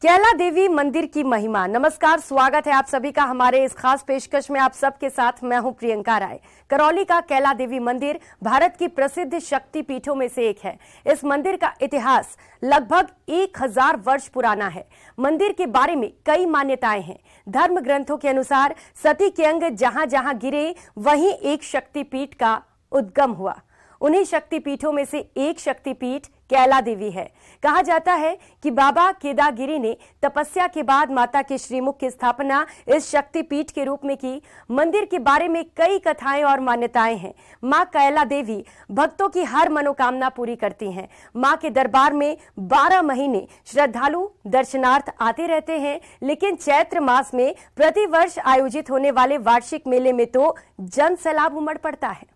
कैला देवी मंदिर की महिमा। नमस्कार, स्वागत है आप सभी का हमारे इस खास पेशकश में। आप सबके साथ मैं हूं प्रियंका राय। करौली का कैला देवी मंदिर भारत की प्रसिद्ध शक्ति पीठों में से एक है। इस मंदिर का इतिहास लगभग 1000 वर्ष पुराना है। मंदिर के बारे में कई मान्यताएं हैं। धर्म ग्रंथों के अनुसार सती के अंग जहां जहां गिरे वहीं एक शक्तिपीठ का उद्गम हुआ। उन्हीं शक्तिपीठों में से एक शक्तिपीठ कैला देवी है। कहा जाता है कि बाबा केदारगिरी ने तपस्या के बाद माता के श्रीमुख की स्थापना इस शक्तिपीठ के रूप में की। मंदिर के बारे में कई कथाएं और मान्यताएं हैं। मां कैला देवी भक्तों की हर मनोकामना पूरी करती हैं। मां के दरबार में 12 महीने श्रद्धालु दर्शनार्थ आते रहते हैं, लेकिन चैत्र मास में प्रतिवर्ष आयोजित होने वाले वार्षिक मेले में तो जन सैलाब उमड़ पड़ता है।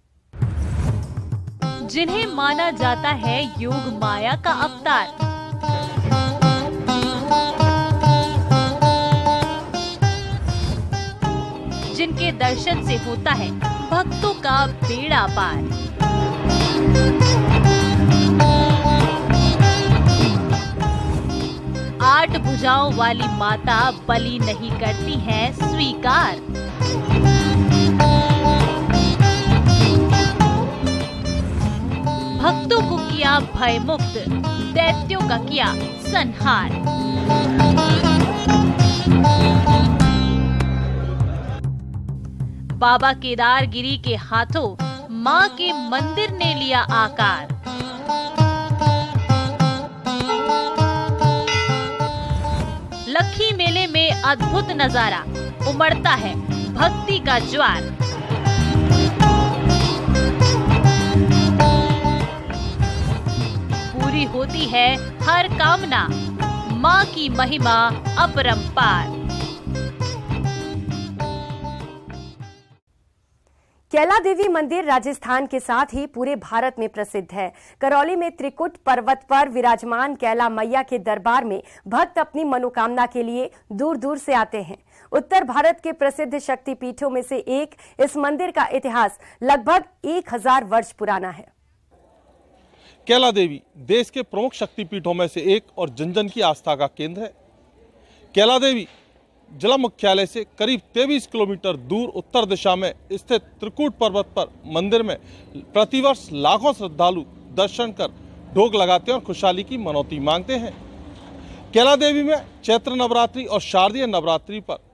जिन्हें माना जाता है योग माया का अवतार, जिनके दर्शन से होता है भक्तों का बेड़ा पार। आठ भुजाओं वाली माता बलि नहीं करती है स्वीकार। भक्तों को किया भय मुक्त, दैत्यों का किया संहार। बाबा केदारगिरी के हाथों मां के मंदिर ने लिया आकार। लखी मेले में अद्भुत नजारा, उमड़ता है भक्ति का ज्वार। पूरी होती है हर कामना, मां की महिमा अपरंपार। कैला देवी मंदिर राजस्थान के साथ ही पूरे भारत में प्रसिद्ध है। करौली में त्रिकुट पर्वत पर विराजमान कैला मैया के दरबार में भक्त अपनी मनोकामना के लिए दूर दूर से आते हैं। उत्तर भारत के प्रसिद्ध शक्तिपीठों में से एक इस मंदिर का इतिहास लगभग 1000 वर्ष पुराना है। कैला देवी देश के प्रमुख शक्तिपीठों में से एक और जन जन की आस्था का केंद्र है। कैला देवी जिला मुख्यालय से करीब 23 किलोमीटर दूर उत्तर दिशा में स्थित त्रिकुट पर्वत पर मंदिर में प्रतिवर्ष लाखों श्रद्धालु दर्शन कर ढोक लगाते हैं और खुशहाली की मनौती मांगते हैं। कैला देवी में चैत्र नवरात्रि और शारदीय नवरात्रि पर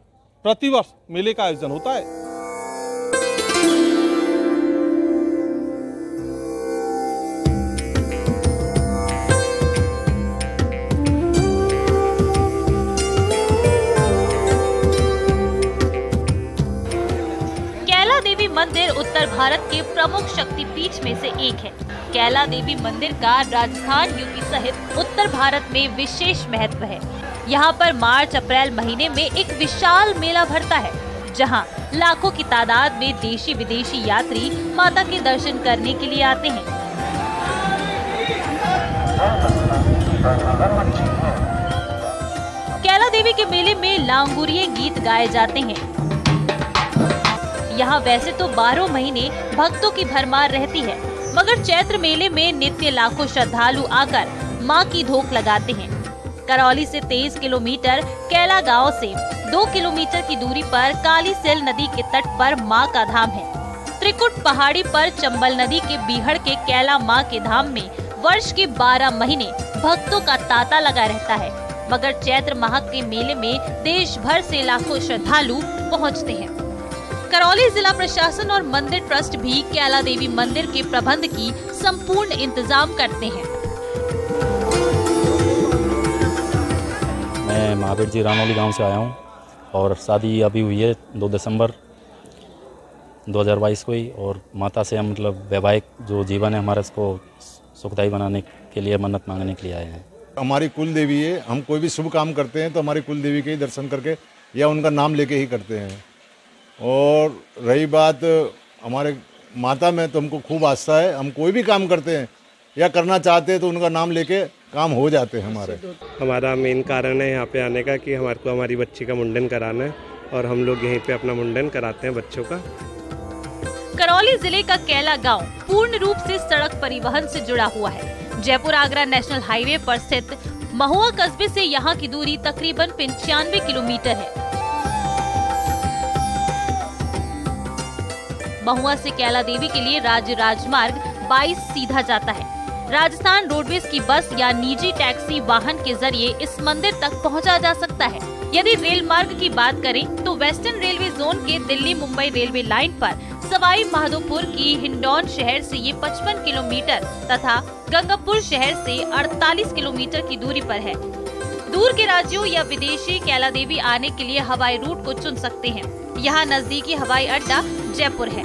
प्रतिवर्ष मेले का आयोजन होता है। मंदिर उत्तर भारत के प्रमुख शक्तिपीठ में से एक है। कैला देवी मंदिर का राजस्थान, यूपी सहित उत्तर भारत में विशेष महत्व है। यहाँ पर मार्च अप्रैल महीने में एक विशाल मेला भरता है, जहाँ लाखों की तादाद में देशी विदेशी यात्री माता के दर्शन करने के लिए आते हैं। कैला देवी के मेले में लांगुरिये गीत गाए जाते हैं। यहाँ वैसे तो 12 महीने भक्तों की भरमार रहती है, मगर चैत्र मेले में नित्य लाखों श्रद्धालु आकर मां की धोख लगाते हैं। करौली से 23 किलोमीटर, कैला गांव से 2 किलोमीटर की दूरी पर काली सेल नदी के तट पर मां का धाम है। त्रिकुट पहाड़ी पर चंबल नदी के बीहड़ के कैला मां के धाम में वर्ष के 12 महीने भक्तों का तांता लगा रहता है, मगर चैत्र माह के मेले में देश भर से लाखों श्रद्धालु पहुँचते हैं। करौली जिला प्रशासन और मंदिर ट्रस्ट भी कैला देवी मंदिर के प्रबंध की संपूर्ण इंतजाम करते हैं। मैं महावीर जी रानौली गांव से आया हूं और शादी अभी हुई है 2 दिसंबर 2022 को ही, और माता से हम मतलब वैवाहिक जो जीवन है हमारा इसको सुखदायी बनाने के लिए मन्नत मांगने के लिए आए हैं। हमारी कुल देवी है। हम कोई भी शुभ काम करते हैं तो हमारी कुल देवी के ही दर्शन करके या उनका नाम लेके ही करते हैं। और रही बात हमारे माता में, तो हमको खूब आस्था है। हम कोई भी काम करते हैं या करना चाहते हैं तो उनका नाम लेके काम हो जाते हैं हमारे। हमारा मेन कारण है यहाँ पे आने का कि हमारे को हमारी बच्ची का मुंडन कराना है, और हम लोग यहीं पे अपना मुंडन कराते हैं बच्चों का। करौली जिले का कैला गांव पूर्ण रूप से सड़क परिवहन से जुड़ा हुआ है। जयपुर आगरा नेशनल हाईवे पर स्थित महुआ कस्बे से यहाँ की दूरी तकरीबन 95 किलोमीटर है। महुआ से कैला देवी के लिए राज्य राजमार्ग 22 सीधा जाता है। राजस्थान रोडवेज की बस या निजी टैक्सी वाहन के जरिए इस मंदिर तक पहुंचा जा सकता है। यदि रेल मार्ग की बात करें तो वेस्टर्न रेलवे जोन के दिल्ली मुंबई रेलवे लाइन पर सवाई माधोपुर की हिंडौन शहर से ये 55 किलोमीटर तथा गंगापुर शहर से 48 किलोमीटर की दूरी पर है। दूर के राज्यों या विदेशी कैला देवी आने के लिए हवाई रूट को चुन सकते हैं। यहाँ नजदीकी हवाई अड्डा जयपुर है।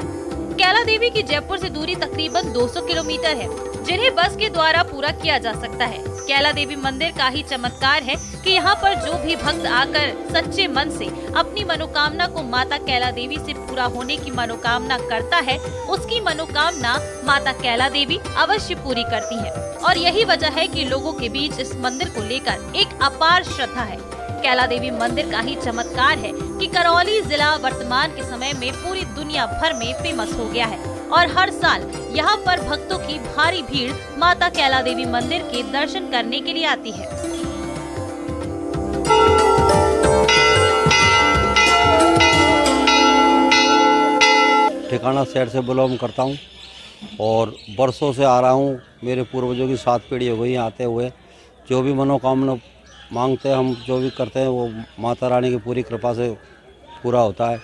कैला देवी की जयपुर से दूरी तकरीबन 200 किलोमीटर है, जिन्हें बस के द्वारा पूरा किया जा सकता है। कैला देवी मंदिर का ही चमत्कार है कि यहाँ पर जो भी भक्त आकर सच्चे मन से अपनी मनोकामना को माता कैला देवी से पूरा होने की मनोकामना करता है, उसकी मनोकामना माता कैला देवी अवश्य पूरी करती है। और यही वजह है कि लोगों के बीच इस मंदिर को लेकर एक अपार श्रद्धा है। कैला देवी मंदिर का ही चमत्कार है कि करौली जिला वर्तमान के समय में पूरी दुनिया भर में फेमस हो गया है और हर साल यहाँ पर भक्तों की भारी भीड़ माता कैला देवी मंदिर के दर्शन करने के लिए आती है। ठिकाना शहर से बिलोंग करता हूँ और बरसों से आ रहा हूँ। मेरे पूर्वजों की 7 पीढ़ी हो गई आते हुए। जो भी मनोकामना मांगते हैं, हम जो भी करते हैं वो माता रानी की पूरी कृपा से पूरा होता है।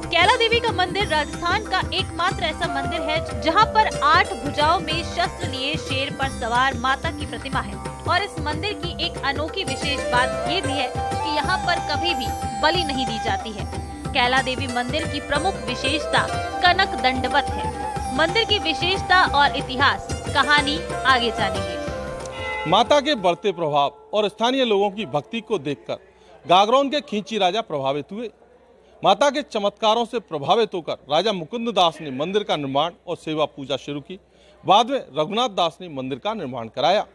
कैला देवी का मंदिर राजस्थान का एकमात्र ऐसा मंदिर है जहां पर 8 भुजाओं में शस्त्र लिए शेर पर सवार माता की प्रतिमा है। और इस मंदिर की एक अनोखी विशेष बात ये भी है कि यहाँ पर कभी भी बलि नहीं दी जाती है। कैला देवी मंदिर की प्रमुख विशेषता कनक दंडवत है। मंदिर की विशेषता और इतिहास कहानी आगे जानेंगे। माता के बढ़ते प्रभाव और स्थानीय लोगों की भक्ति को देखकर गागरोन के खींची राजा प्रभावित हुए। माता के चमत्कारों से प्रभावित होकर राजा मुकुंद दास ने मंदिर का निर्माण और सेवा पूजा शुरू की। बाद में रघुनाथ दास ने मंदिर का निर्माण कराया।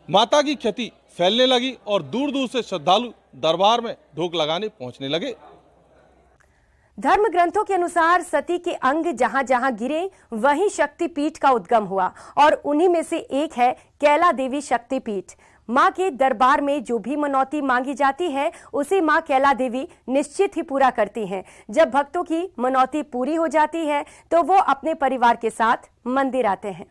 माता की ख्याति फैलने लगी और दूर दूर से श्रद्धालु दरबार में ढोक लगाने पहुंचने लगे। धर्म ग्रंथों के अनुसार सती के अंग जहां जहां गिरे वहीं शक्तिपीठ का उद्गम हुआ और उन्हीं में से एक है कैला देवी शक्तिपीठ। मां के दरबार में जो भी मनौती मांगी जाती है उसे मां कैला देवी निश्चित ही पूरा करती हैं। जब भक्तों की मनौती पूरी हो जाती है तो वो अपने परिवार के साथ मंदिर आते हैं।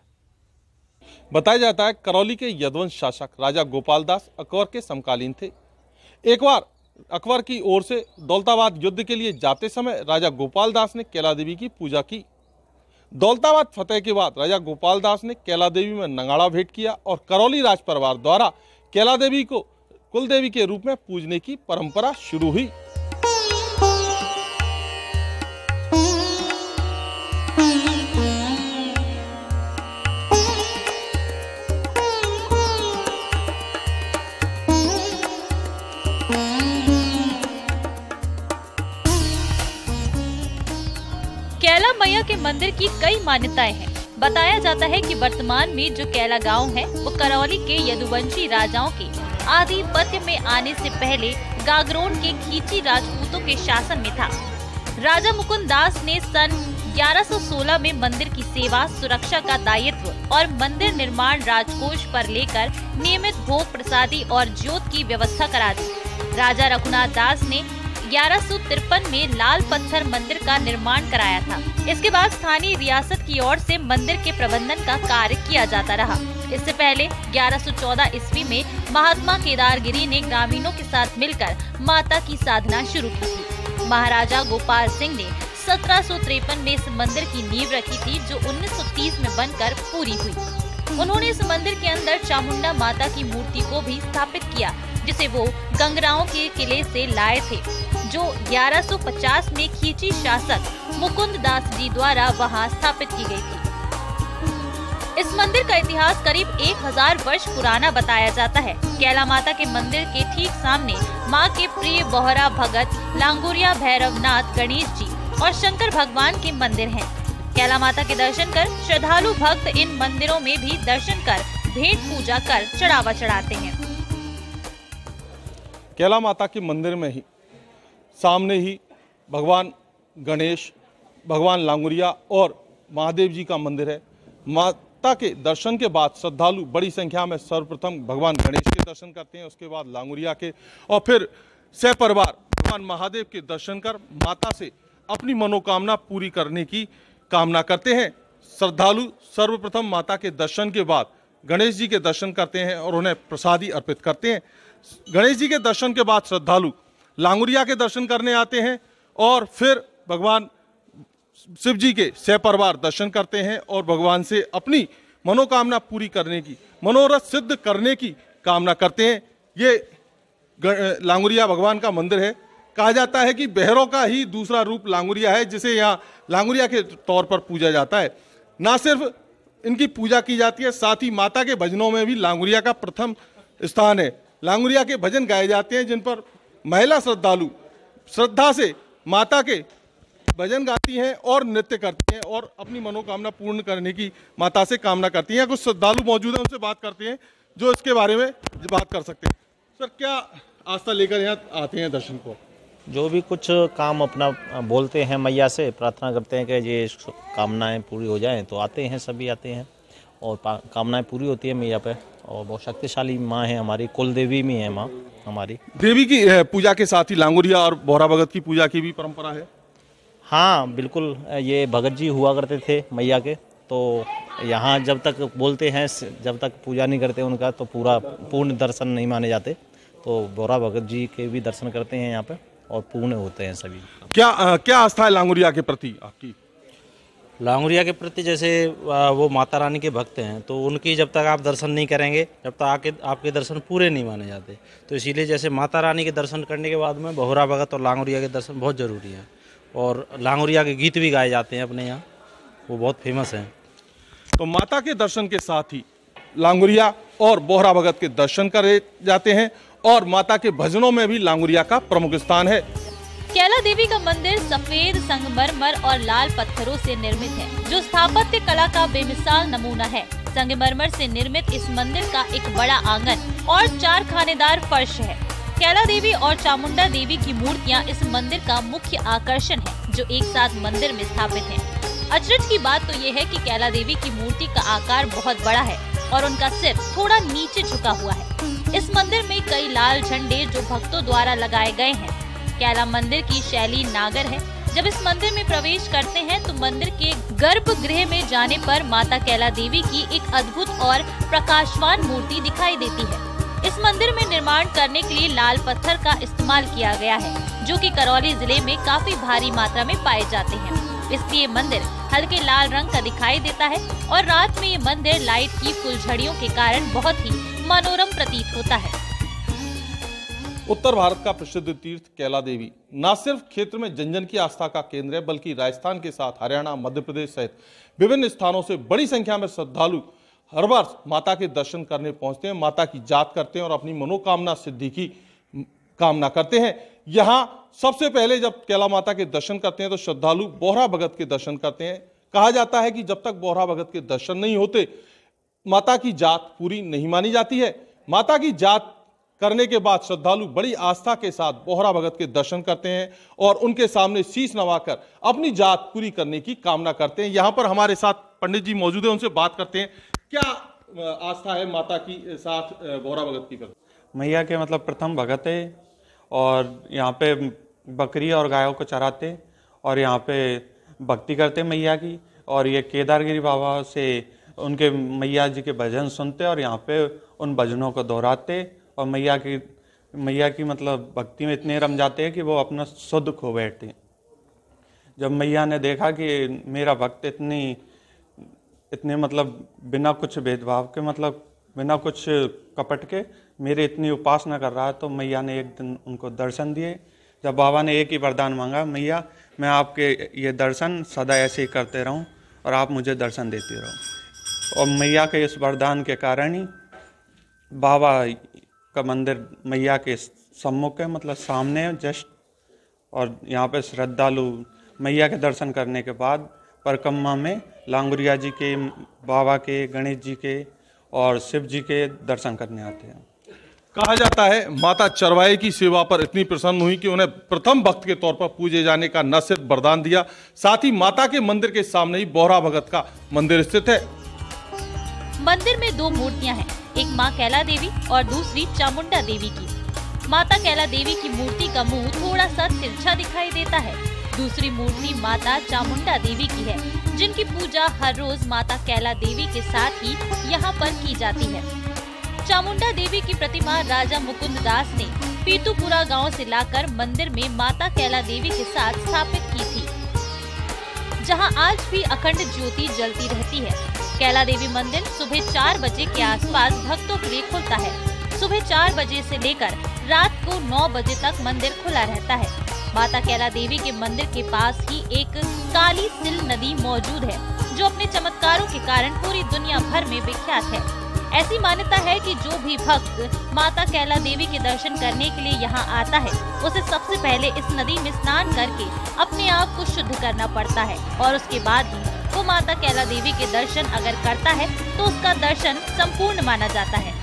बताया जाता है करौली के यदुवंश शासक राजा गोपाल दास अकबर के समकालीन थे। एक बार अकबर की ओर से दौलताबाद युद्ध के लिए जाते समय राजा गोपाल दास ने कैला देवी की पूजा की। दौलताबाद फतेह के बाद राजा गोपाल दास ने कैला देवी में नगाड़ा भेंट किया और करौली राज परिवार द्वारा कैला देवी को कुलदेवी के रूप में पूजने की परंपरा शुरू हुई। कैला मैया के मंदिर की कई मान्यताएं हैं। बताया जाता है कि वर्तमान में जो कैला गांव है वो करौली के यदुवंशी राजाओं के आधिपत्य में आने से पहले गागरोन के खींची राजपूतों के शासन में था। राजा मुकुंद दास ने सन 1116 में मंदिर की सेवा, सुरक्षा का दायित्व और मंदिर निर्माण राजकोष पर लेकर नियमित भोग प्रसादी और ज्योत की व्यवस्था करा दी। राजा रघुनाथ दास ने 1153 में लाल पत्थर मंदिर का निर्माण कराया था। इसके बाद स्थानीय रियासत की ओर से मंदिर के प्रबंधन का कार्य किया जाता रहा। इससे पहले 1114 ईस्वी में महात्मा केदारगिरी ने ग्रामीणों के साथ मिलकर माता की साधना शुरू की थी। महाराजा गोपाल सिंह ने 1753 में इस मंदिर की नींव रखी थी, जो 1930 में बनकर पूरी हुई। उन्होंने इस मंदिर के अंदर चामुंडा माता की मूर्ति को भी स्थापित किया, जिसे वो गंगराओं के किले से लाए थे, जो 1150 में खींची शासक मुकुंद दास जी द्वारा वहां स्थापित की गई थी। इस मंदिर का इतिहास करीब 1000 वर्ष पुराना बताया जाता है। कैला माता के मंदिर के ठीक सामने मां के प्रिय बोहरा भगत, लांगुरिया भैरवनाथ गणेश जी और शंकर भगवान के मंदिर हैं। कैला माता के दर्शन कर श्रद्धालु भक्त इन मंदिरों में भी दर्शन कर भेंट पूजा कर चढ़ावा चढ़ाते हैं। कैला माता के मंदिर में ही सामने ही भगवान गणेश, भगवान लांगुरिया और महादेव जी का मंदिर है। माँ माता के दर्शन के बाद श्रद्धालु बड़ी संख्या में सर्वप्रथम भगवान गणेश के दर्शन करते हैं, उसके बाद लांगुरिया के, और फिर सहपरिवार भगवान महादेव के दर्शन कर माता से अपनी मनोकामना पूरी करने की कामना करते हैं। श्रद्धालु सर्वप्रथम माता के दर्शन के बाद गणेश जी के दर्शन करते हैं और उन्हें प्रसादी अर्पित करते हैं। गणेश जी के दर्शन के बाद श्रद्धालु लांगुरिया के दर्शन करने आते हैं और फिर भगवान शिव जी के सहपरिवार दर्शन करते हैं और भगवान से अपनी मनोकामना पूरी करने की, मनोरथ सिद्ध करने की कामना करते हैं। ये लांगुरिया भगवान का मंदिर है। कहा जाता है कि बहरों का ही दूसरा रूप लांगुरिया है, जिसे यहाँ लांगुरिया के तौर पर पूजा जाता है। ना सिर्फ इनकी पूजा की जाती है, साथ ही माता के भजनों में भी लांगुरिया का प्रथम स्थान है। लांगुरिया के भजन गाए जाते हैं जिन पर महिला श्रद्धालु श्रद्धा से माता के भजन गाती हैं और नृत्य करती हैं और अपनी मनोकामना पूर्ण करने की माता से कामना करती हैं। कुछ श्रद्धालु मौजूद हैं, उनसे बात करते हैं जो इसके बारे में बात कर सकते हैं। सर, क्या आस्था लेकर यहाँ आते हैं दर्शन को? जो भी कुछ काम अपना बोलते हैं, मैया से प्रार्थना करते हैं कि ये कामनाएं पूरी हो जाएं, तो आते हैं, सभी आते हैं और कामनाएं पूरी होती है मैया पे। और बहुत शक्तिशाली माँ है हमारी, कुल देवी में है माँ हमारी। देवी की पूजा के साथ ही लांगुरिया और बोहरा भगत की पूजा की भी परंपरा है। हाँ बिल्कुल, ये भगत जी हुआ करते थे मैया के, तो यहाँ जब तक बोलते हैं, जब तक पूजा नहीं करते उनका, तो पूर्ण दर्शन नहीं माने जाते। तो बोहरा भगत जी के भी दर्शन करते हैं यहाँ पे और पूर्ण होते हैं सभी। क्या आस्था है लांगुरिया के प्रति आपकी? लांगुरिया के प्रति जैसे वो माता रानी के भक्त हैं, तो उनकी जब तक आप दर्शन नहीं करेंगे, जब तक आपके दर्शन पूरे नहीं माने जाते। तो इसीलिए जैसे माता रानी के दर्शन करने के बाद में बोहरा भगत और लांगुरिया के दर्शन बहुत ज़रूरी है। और लांगुरिया के गीत भी गाए जाते हैं अपने यहाँ, वो बहुत फेमस हैं। तो माता के दर्शन के साथ ही लांगुरिया और बोहरा भगत के दर्शन करे जाते हैं और माता के भजनों में भी लांगुरिया का प्रमुख स्थान है। कैला देवी का मंदिर सफेद संगमरमर और लाल पत्थरों से निर्मित है, जो स्थापत्य कला का बेमिसाल नमूना है। संगमरमर से निर्मित इस मंदिर का एक बड़ा आंगन और 4 खानेदार फर्श है। कैला देवी और चामुंडा देवी की मूर्तियां इस मंदिर का मुख्य आकर्षण है, जो एक साथ मंदिर में स्थापित हैं। अचरज की बात तो ये है कि कैला देवी की मूर्ति का आकार बहुत बड़ा है और उनका सिर थोड़ा नीचे झुका हुआ है। इस मंदिर में कई लाल झंडे जो भक्तों द्वारा लगाए गए हैं। कैला मंदिर की शैली नागर है। जब इस मंदिर में प्रवेश करते हैं तो मंदिर के गर्भगृह में जाने पर माता कैला देवी की एक अद्भुत और प्रकाशवान मूर्ति दिखाई देती है। इस मंदिर में निर्माण करने के लिए लाल पत्थर का इस्तेमाल किया गया है, जो कि करौली जिले में काफी भारी मात्रा में पाए जाते हैं। इसलिए मंदिर हल्के लाल रंग का दिखाई देता है और रात में ये मंदिर लाइट की फुलझड़ियों के कारण बहुत ही मनोरम प्रतीत होता है। उत्तर भारत का प्रसिद्ध तीर्थ कैला देवी न सिर्फ क्षेत्र में जन जन की आस्था का केंद्र है, बल्कि राजस्थान के साथ हरियाणा, मध्य प्रदेश सहित विभिन्न स्थानों से बड़ी संख्या में श्रद्धालु हर वर्ष माता के दर्शन करने पहुंचते हैं, माता की जाप करते हैं और अपनी मनोकामना सिद्धि की कामना करते हैं। यहाँ सबसे पहले जब कैला माता के दर्शन करते हैं तो श्रद्धालु बोहरा भगत के दर्शन करते हैं। कहा जाता है कि जब तक बोहरा भगत के दर्शन नहीं होते, माता की जात पूरी नहीं मानी जाती है। माता की जात करने के बाद श्रद्धालु बड़ी आस्था के साथ बोहरा भगत के दर्शन करते हैं और उनके सामने शीश नवाकर अपनी जात पूरी करने की कामना करते हैं। यहाँ पर हमारे साथ पंडित जी मौजूद हैं, उनसे बात करते हैं। क्या आस्था है माता की साथ बोहरा भगत की? मैया के मतलब प्रथम भगत है और यहाँ पे बकरी और गायों को चराते और यहाँ पे भक्ति करते मैया की। और ये केदारगिरी बाबा से उनके मैया जी के भजन सुनते और यहाँ पे उन भजनों को दोहराते और मैया की मतलब भक्ति में इतने रम जाते हैं कि वो अपना शुद्ध खो बैठते। जब मैया ने देखा कि मेरा भक्त इतने मतलब बिना कुछ भेदभाव के, मतलब बिना कुछ कपट के मेरे इतनी उपासना कर रहा है, तो मैया ने एक दिन उनको दर्शन दिए। जब बाबा ने एक ही वरदान मांगा, मैया मैं आपके ये दर्शन सदा ऐसे ही करते रहूं और आप मुझे दर्शन देती रहो। और मैया के इस वरदान के कारण ही बाबा का मंदिर मैया के सम्मुख है, मतलब सामने है जस्ट। और यहाँ पे श्रद्धालु मैया के दर्शन करने के बाद परिक्रमा में लांगुरिया जी के, बाबा के, गणेश जी के और शिव जी के दर्शन करने आते हैं। कहा जाता है माता चरवाहे की सेवा पर इतनी प्रसन्न हुई कि उन्हें प्रथम भक्त के तौर पर पूजे जाने का न सिर्फ वरदान दिया, साथ ही माता के मंदिर के सामने ही बोहरा भगत का मंदिर स्थित है। मंदिर में 2 मूर्तियां हैं, एक मां कैला देवी और दूसरी चामुंडा देवी की। माता कैला देवी की मूर्ति का मुंह थोड़ा सा तिरछा दिखाई देता है। दूसरी मूर्ति माता चामुंडा देवी की है, जिनकी पूजा हर रोज माता कैला देवी के साथ ही यहाँ पर की जाती है। चामुंडा देवी की प्रतिमा राजा मुकुंद दास ने पीतूपुरा गांव से लाकर मंदिर में माता कैला देवी के साथ स्थापित की थी, जहां आज भी अखंड ज्योति जलती रहती है। कैला देवी मंदिर सुबह 4 बजे के आसपास भक्तों के लिए खुलता है। सुबह 4 बजे से लेकर रात को 9 बजे तक मंदिर खुला रहता है। माता कैला देवी के मंदिर के पास ही एक काली सिल नदी मौजूद है, जो अपने चमत्कारों के कारण पूरी दुनिया भर में विख्यात है। ऐसी मान्यता है कि जो भी भक्त माता कैला देवी के दर्शन करने के लिए यहाँ आता है, उसे सबसे पहले इस नदी में स्नान करके अपने आप को शुद्ध करना पड़ता है और उसके बाद ही वो माता कैला देवी के दर्शन अगर करता है तो उसका दर्शन संपूर्ण माना जाता है।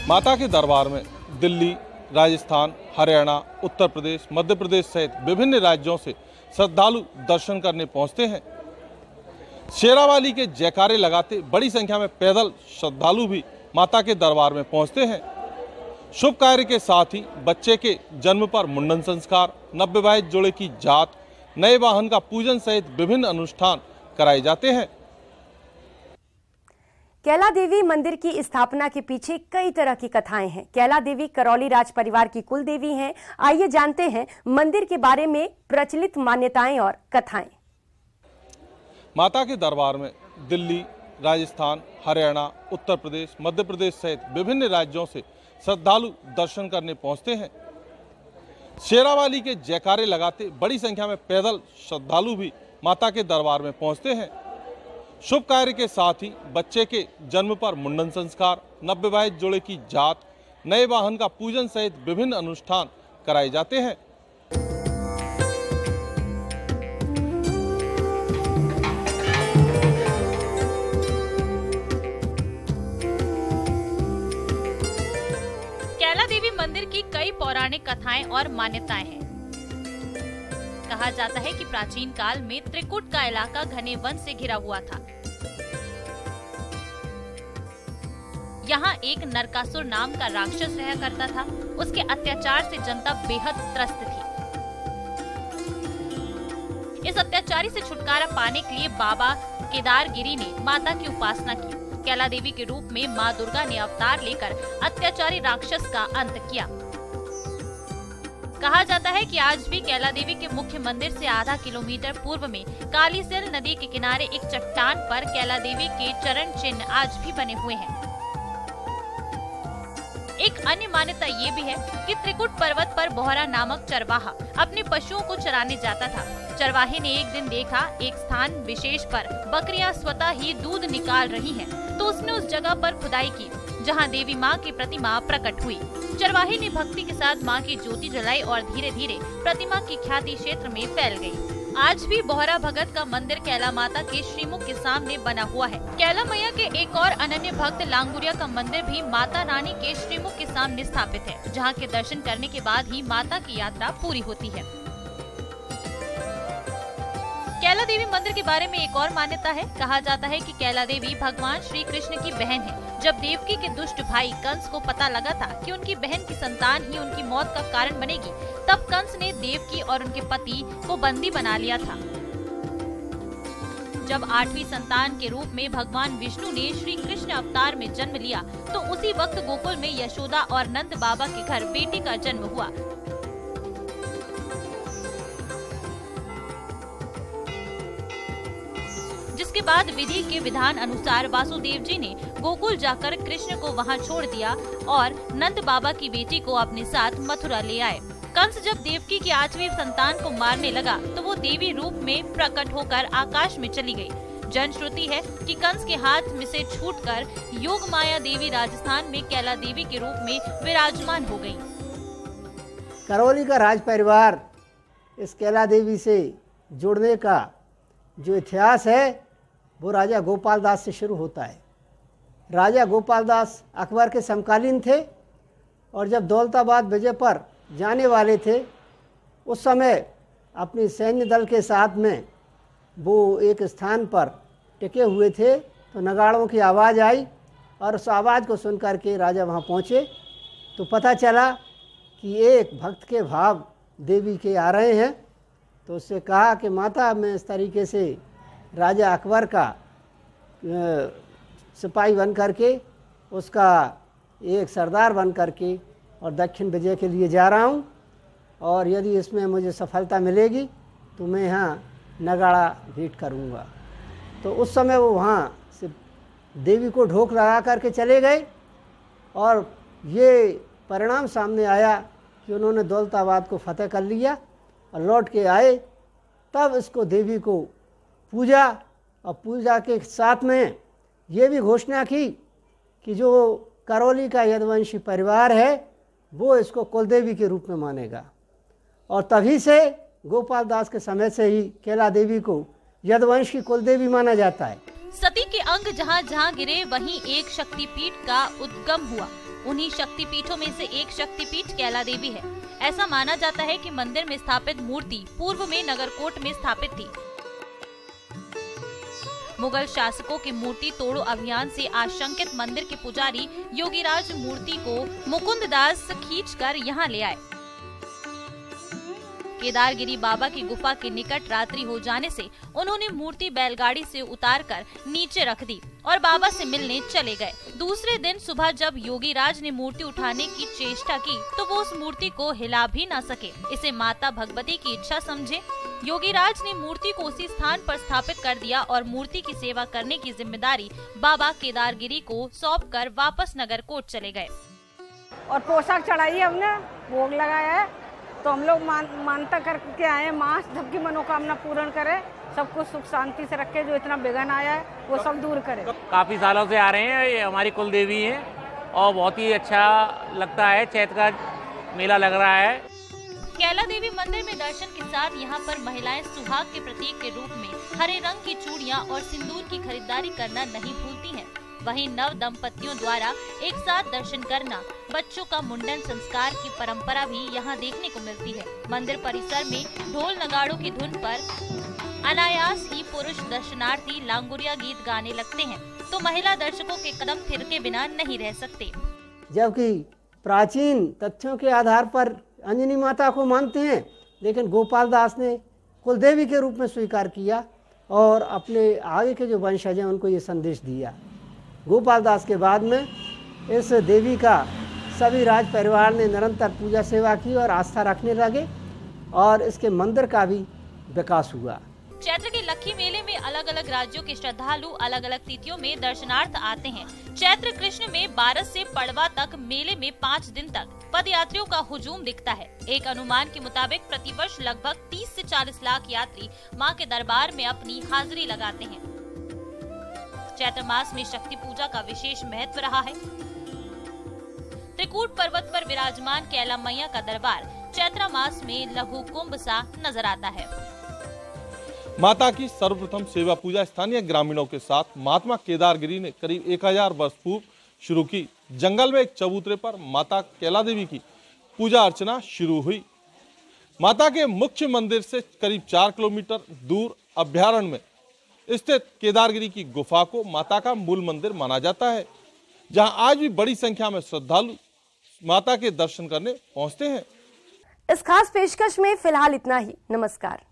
माता के दरबार में दिल्ली, राजस्थान, हरियाणा, उत्तर प्रदेश, मध्य प्रदेश सहित विभिन्न राज्यों से श्रद्धालु दर्शन करने पहुंचते हैं। शेरावाली के जयकारे लगाते बड़ी संख्या में पैदल श्रद्धालु भी माता के दरबार में पहुंचते हैं। शुभ कार्य के साथ ही बच्चे के जन्म पर मुंडन संस्कार, नवविवाहित जोड़े की जात, नए वाहन का पूजन सहित विभिन्न अनुष्ठान कराए जाते हैं। कैला देवी मंदिर की स्थापना के पीछे कई तरह की कथाएं हैं। कैला देवी करौली राज परिवार की कुल देवी हैं। आइए जानते हैं मंदिर के बारे में प्रचलित मान्यताएं और कथाएं। माता के दरबार में दिल्ली, राजस्थान, हरियाणा, उत्तर प्रदेश, मध्य प्रदेश सहित विभिन्न राज्यों से श्रद्धालु दर्शन करने पहुंचते हैं। शेरावाली के जयकारे लगाते बड़ी संख्या में पैदल श्रद्धालु भी माता के दरबार में पहुंचते हैं। शुभ कार्य के साथ ही बच्चे के जन्म पर मुंडन संस्कार, नवविवाहित जोड़े की जात, नए वाहन का पूजन सहित विभिन्न अनुष्ठान कराए जाते हैं। कैला देवी मंदिर की कई पौराणिक कथाएं और मान्यताएं हैं। कहा जाता है कि प्राचीन काल में त्रिकुट का इलाका घने वन से घिरा हुआ था। यहाँ एक नरकासुर नाम का राक्षस रहा करता था। उसके अत्याचार से जनता बेहद त्रस्त थी। इस अत्याचारी से छुटकारा पाने के लिए बाबा केदारगिरी ने माता की उपासना की। कैला देवी के रूप में मां दुर्गा ने अवतार लेकर अत्याचारी राक्षस का अंत किया। कहा जाता है कि आज भी कैला देवी के मुख्य मंदिर से आधा किलोमीटर पूर्व में कालीसिल नदी के किनारे एक चट्टान पर कैला देवी के चरण चिन्ह आज भी बने हुए हैं। एक अन्य मान्यता ये भी है कि त्रिकुट पर्वत पर बोहरा नामक चरवाहा अपने पशुओं को चराने जाता था। चरवाहे ने एक दिन देखा एक स्थान विशेष पर बकरियां स्वतः ही दूध निकाल रही हैं, तो उसने उस जगह पर खुदाई की जहां देवी मां की प्रतिमा प्रकट हुई। चरवाहे ने भक्ति के साथ मां की ज्योति जलाई और धीरे धीरे प्रतिमा की ख्याति क्षेत्र में फैल गई। आज भी बोहरा भगत का मंदिर कैला माता के श्रीमुख के सामने बना हुआ है। कैला मैया के एक और अनन्य भक्त लांगुरिया का मंदिर भी माता रानी के श्रीमुख के सामने स्थापित है, जहां के दर्शन करने के बाद ही माता की यात्रा पूरी होती है। कैला देवी मंदिर के बारे में एक और मान्यता है। कहा जाता है कि कैला देवी भगवान श्री कृष्ण की बहन है। जब देवकी के दुष्ट भाई कंस को पता लगा था कि उनकी बहन की संतान ही उनकी मौत का कारण बनेगी, तब कंस ने देवकी और उनके पति को बंदी बना लिया था। जब 8वीं संतान के रूप में भगवान विष्णु ने श्री कृष्ण अवतार में जन्म लिया, तो उसी वक्त गोकुल में यशोदा और नंद बाबा के घर बेटी का जन्म हुआ। जिसके बाद विधि के विधान अनुसार वासुदेव जी ने गोकुल जाकर कृष्ण को वहां छोड़ दिया और नंद बाबा की बेटी को अपने साथ मथुरा ले आए। कंस जब देवकी की 8वीं संतान को मारने लगा, तो वो देवी रूप में प्रकट होकर आकाश में चली गई। जनश्रुति है कि कंस के हाथ में से छूटकर योग माया देवी राजस्थान में कैला देवी के रूप में विराजमान हो गई। करौली का राज परिवार इस कैला देवी से जुड़ने का जो इतिहास है वो राजा गोपाल दास से शुरू होता है। राजा गोपाल दास अकबर के समकालीन थे और जब दौलताबाद विजय पर जाने वाले थे, उस समय अपनी सैन्य दल के साथ में वो एक स्थान पर टिके हुए थे तो नगाड़ों की आवाज़ आई और उस आवाज़ को सुन करके राजा वहाँ पहुँचे तो पता चला कि एक भक्त के भाव देवी के आ रहे हैं। तो उससे कहा कि माता, मैं इस तरीके से राजा अकबर का सिपाही बन करके, उसका एक सरदार बन करके और दक्षिण विजय के लिए जा रहा हूँ, और यदि इसमें मुझे सफलता मिलेगी तो मैं यहाँ नगाड़ा भेंट करूँगा। तो उस समय वो वहाँ से देवी को ढोक लगा करके चले गए और ये परिणाम सामने आया कि उन्होंने दौलताबाद को फतेह कर लिया और लौट के आए। तब इसको देवी को पूजा और पूजा के साथ में ये भी घोषणा की कि जो करौली का यदुवंशी परिवार है वो इसको कुलदेवी के रूप में मानेगा। और तभी से गोपाल दास के समय से ही कैला देवी को यदुवंश की कुलदेवी माना जाता है। सती के अंग जहाँ जहाँ गिरे वहीं एक शक्तिपीठ का उद्गम हुआ। उन्हीं शक्तिपीठों में से एक शक्तिपीठ कैला देवी है। ऐसा माना जाता है कि मंदिर में स्थापित मूर्ति पूर्व में नगरकोट में स्थापित थी। मुगल शासकों के मूर्ति तोड़ो अभियान से आशंकित मंदिर के पुजारी योगीराज मूर्ति को मुकुंददास खींचकर यहाँ ले आए। केदारगिरी बाबा की गुफा के निकट रात्रि हो जाने से उन्होंने मूर्ति बैलगाड़ी से उतारकर नीचे रख दी और बाबा से मिलने चले गए। दूसरे दिन सुबह जब योगीराज ने मूर्ति उठाने की चेष्टा की तो वो उस मूर्ति को हिला भी न सके। इसे माता भगवती की इच्छा समझे योगीराज ने मूर्ति को उसी स्थान पर स्थापित कर दिया और मूर्ति की सेवा करने की जिम्मेदारी बाबा केदारगिरी को सौंपकर वापस नगरकोट चले गए। और पोशाक चढ़ाई है, हमने भोग लगाया है, तो हम लोग मानता करके आए, माँ सबकी मनोकामना पूर्ण करे, सब कुछ सुख शांति से रखे, जो इतना विघ्न आया है वो सब दूर करे। काफी सालों से आ रहे हैं, ये हमारी कुल देवी है और बहुत ही अच्छा लगता है। चैत का मेला लग रहा है। कैला देवी मंदिर में दर्शन के साथ यहाँ पर महिलाएं सुहाग के प्रतीक के रूप में हरे रंग की चूड़ियाँ और सिंदूर की खरीदारी करना नहीं भूलती हैं। वहीं नव दंपतियों द्वारा एक साथ दर्शन करना, बच्चों का मुंडन संस्कार की परंपरा भी यहाँ देखने को मिलती है। मंदिर परिसर में ढोल नगाड़ों की धुन पर अनायास ही पुरुष दर्शनार्थी लांगुरिया गीत गाने लगते हैं, तो महिला दर्शकों के कदम थिरके बिना नहीं रह सकते। जबकि प्राचीन तथ्यों के आधार पर अंजनी माता को मानते हैं, लेकिन गोपाल दास ने कुलदेवी के रूप में स्वीकार किया और अपने आगे के जो वंशज हैं उनको ये संदेश दिया। गोपाल दास के बाद में इस देवी का सभी राज परिवार ने निरंतर पूजा सेवा की और आस्था रखने लगे और इसके मंदिर का भी विकास हुआ। चैत्र के लक्खी मेले में अलग अलग राज्यों के श्रद्धालु अलग अलग तिथियों में दर्शनार्थ आते हैं। चैत्र कृष्ण में 12 से पड़वा तक मेले में 5 दिन तक पदयात्रियों का हुजूम दिखता है। एक अनुमान के मुताबिक प्रतिवर्ष लगभग 30 से 40 लाख यात्री मां के दरबार में अपनी हाजिरी लगाते हैं। चैत्र मास में शक्ति पूजा का विशेष महत्व रहा है। त्रिकूट पर्वत पर विराजमान कैला मैया का दरबार चैत्र मास में लघु कुंभ सा नजर आता है। माता की सर्वप्रथम सेवा पूजा स्थानीय ग्रामीणों के साथ महात्मा केदारगिरी ने करीब 1000 वर्ष पूर्व शुरू की। जंगल में एक चबूतरे पर माता कैला देवी की पूजा अर्चना शुरू हुई। माता के मुख्य मंदिर से करीब 4 किलोमीटर दूर अभ्यारण्य में स्थित केदारगिरी की गुफा को माता का मूल मंदिर माना जाता है, जहां आज भी बड़ी संख्या में श्रद्धालु माता के दर्शन करने पहुंचते हैं। इस खास पेशकश में फिलहाल इतना ही। नमस्कार।